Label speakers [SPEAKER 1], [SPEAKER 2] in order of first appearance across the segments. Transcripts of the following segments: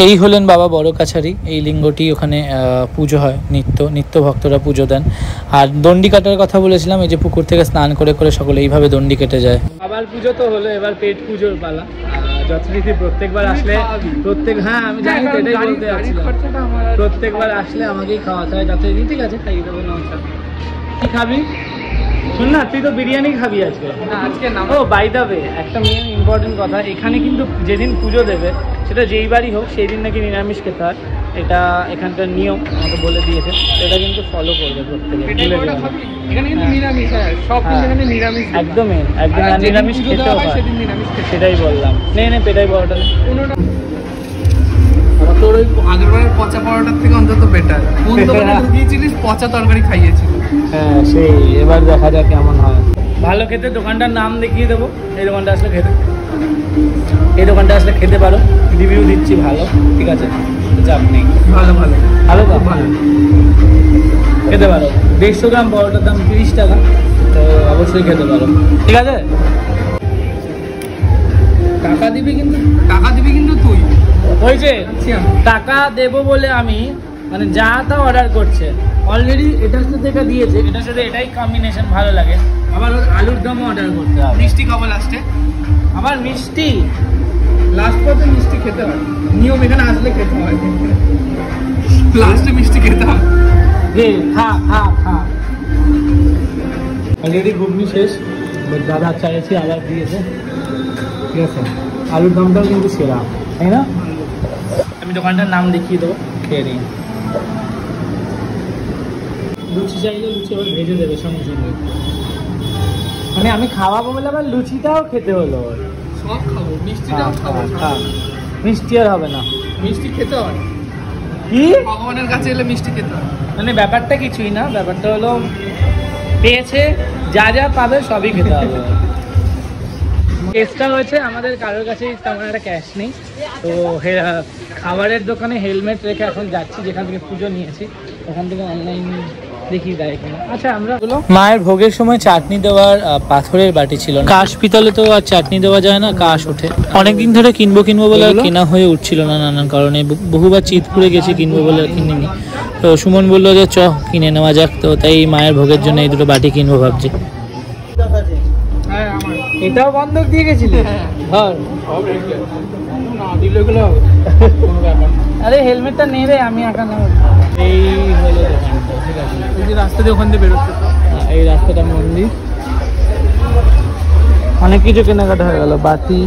[SPEAKER 1] এই হলেন বাবা বড় কাছারি। এই লিঙ্গটি ওখানে পুজো হয়, নিত্য ভক্তরা পুজো দেন। আর দণ্ডি কাটার কথা বলেছিলাম, এই যে পুকুর থেকে স্নান করে করে সকলে এইভাবে দণ্ডি কেটে যায়। আবার পুজো তো হলো, এবার পেট পুজোর পালা। যথারীতি প্রত্যেকবার আসলে হ্যাঁ আমি জানি তো, এটাই বলতে যাচ্ছিলাম, প্রত্যেকবার আসলে আমাকেই খাওয়াতে হয় যথারীতি। ঠিক আছে, খাইয়ে দেবো। নমস্কার। কি খাবি? শোন না, তুই তো বিরিয়ানি খাবি আজকে। ও বাই দ্য ওয়ে, একটা মেন ইম্পর্টেন্ট কথা, এখানে কিন্তু যেদিন পুজো দেবে সেটা যেই বারই হোক সেই দিন নাকি নিরামিষ খেতে হয়। এটা এখানকার নিয়ম, আমাকে বলে দিয়েছে। এটা কিন্তু ফলো করবে প্রত্যেকে। একদম নিরামিষ খেতেও হয়, সেটাই বললাম। নে পেটাই বড়টা।
[SPEAKER 2] তোর ওই আগেরবারের পচা পরোটার থেকে অন্তত বেটার। কোন দোকানে ঢুকিয়েছিলিস, পচা তরকারি খাইয়েছিল।
[SPEAKER 1] হ্যাঁ সেই, এবার দেখা যাক কেমন হয়। ভালো খেতে দোকানটার নাম দেখিয়ে দেবো। এই দোকানটা আসলে খেতে পারো। রিভিউ দিচ্ছি ভালো, ঠিক আছে, চাপ নেই।
[SPEAKER 2] ভালো
[SPEAKER 1] তো ভালো খেতে পারো। 150 গ্রাম পরোটার দাম 30 টাকা, তো অবশ্যই খেতে পারো। ঠিক আছে, টাকা দিবি কিন্তু তুই। হয়েছে, টাকা দেবো বলে আমি মানে যা তা অর্ডার করছে অলরেডি। এটার সাথে এটা দিয়েছে, এটার সাথে এটাই কম্বিনেশন ভালো লাগে। আবার আলুর দমও অর্ডার করতে হবে।
[SPEAKER 2] মিষ্টি খাবো লাস্টে,
[SPEAKER 1] আবার মিষ্টি
[SPEAKER 2] লাস্ট পথে মিষ্টি খেতে হয়। নিয়ম, এখানে আসলে খেতে হয়, লাস্টে মিষ্টি খেতে হয়।
[SPEAKER 1] খা অলরেডি ঘুগনি শেষ, দাদা চাইছি আবার দিয়েছে। ঠিক আছে, আলুর দমটাও কিন্তু সেরা, তাই না? আমি দোকানটার নাম দেখিয়ে দেবো, খেয়ে নিই। লুচি চাইলে লুচি আবার ভেজে দেবে সঙ্গে সঙ্গে। মানে আমি খাওয়াবো বলে আবার লুচিটাও খেতে হলো।
[SPEAKER 2] সব খাবো, মিষ্টিটাও খাবো।
[SPEAKER 1] মিষ্টি আর হবে না,
[SPEAKER 2] মিষ্টি খেতে হয়।
[SPEAKER 1] কি
[SPEAKER 2] ভগবানের কাছে এলে মিষ্টি খেতে হয়।
[SPEAKER 1] মানে ব্যাপারটা কিছুই না, ব্যাপারটা হলো পেয়েছে, যা পাবে সবই খেতে হবে। কেসটা হয়েছে আমাদের কারোর কাছে তেমন একটা ক্যাশ নেই, তো খাবারের দোকানে হেলমেট রেখে এখন যাচ্ছি, যেখান থেকে পুজো নিয়েছি ওখান থেকে অনলাইন দেখি দেয় কিনা। আচ্ছা, আমরা মায়ের ভোগের সময় চাটনি দেওয়ার পাথরের বাটি ছিল, কাশ পিতলে তো আর চাটনি দেওয়া যায় না, কাশ ওঠে। অনেকদিন ধরে কিনবো বলে কেনা হয়ে উঠছিল না নানান কারণে। বহুবার চিতপুরে গেছি কিনবো বলে কিনিনি। তো সুমন বললো যে চ কিনে নেওয়া যাক, তো তাই মায়ের ভোগের জন্য এই দুটো বাটি কিনবো ভাবছি। এটাও বন্ধক দিয়ে গেছিলে? আরে হেলমেটটা নে রে, আমি একা নেব। এই হলো দোকানটা, ঠিক আছে।
[SPEAKER 2] এই যে রাস্তা দিয়ে ওখান দিয়ে বেরোচ্ছে,
[SPEAKER 1] এই রাস্তাটা মন্দির। অনেক কিছু কেনাকাটা হয়ে গেল, বাতি,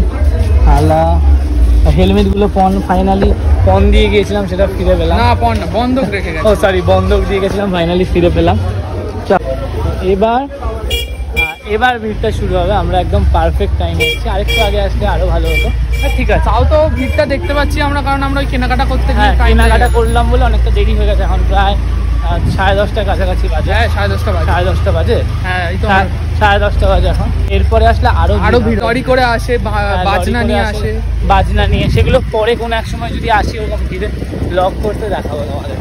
[SPEAKER 1] থালা, হেলমেট গুলো ফাইনালি পণ দিয়ে গিয়েছিলাম, সেটা ফিরে পেলাম।
[SPEAKER 2] না পণ না, বন্ধক রেখে গেছে।
[SPEAKER 1] ও সরি, বন্ধক দিয়ে গেছিলাম, ফাইনালি ফিরে পেলাম। এবার ভিড়টা শুরু হবে। আমরা একদম পারফেক্ট টাইমে এসেছি, আরেকটু আগে আসলে আরো ভালো হতো। ঠিক আছে,
[SPEAKER 2] তাও তো ভিড়টা দেখতে পাচ্ছি আমরা, কারণ আমরা ওই কেনাকাটা করতে
[SPEAKER 1] কেনাকাটা করলাম বলে অনেকটা দেরি হয়ে গেছে। এখন প্রায় 10:30টার কাছাকাছি বাজে।
[SPEAKER 2] হ্যাঁ 10:30 বাজে। হ্যাঁ এই তো
[SPEAKER 1] 10:30 বাজে এখন। এরপরে আসলে আরো ভিড়
[SPEAKER 2] করে আসে, বাজনা নিয়ে,
[SPEAKER 1] সেগুলো পরে কোনো এক সময় যদি আসি ওরকম ভিড়ে ব্লগ করতে দেখাবো আমাদের।